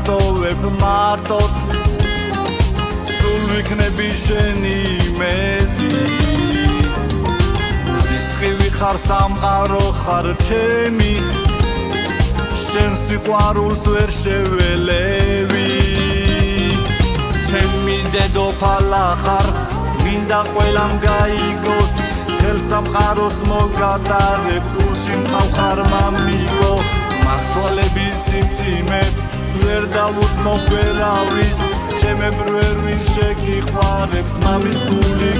დავტოვებ მარტოდ სულ ვიქნები შენი იმედი სისხლი ხარ სამყარო ხარ ჩემი შენ სიყვარულს ვერ შეველევი ჩემი დედოფალა ხარ მინდა ყველამ გაიგოს ხელსამყაროს მოგატარებ გულში მყავ მამიკო მახტვალების ციმციმებს ვერ დავუთმობ ვერავის ჩემებრ ვერ ვინ შეგიყვარებს მამის გული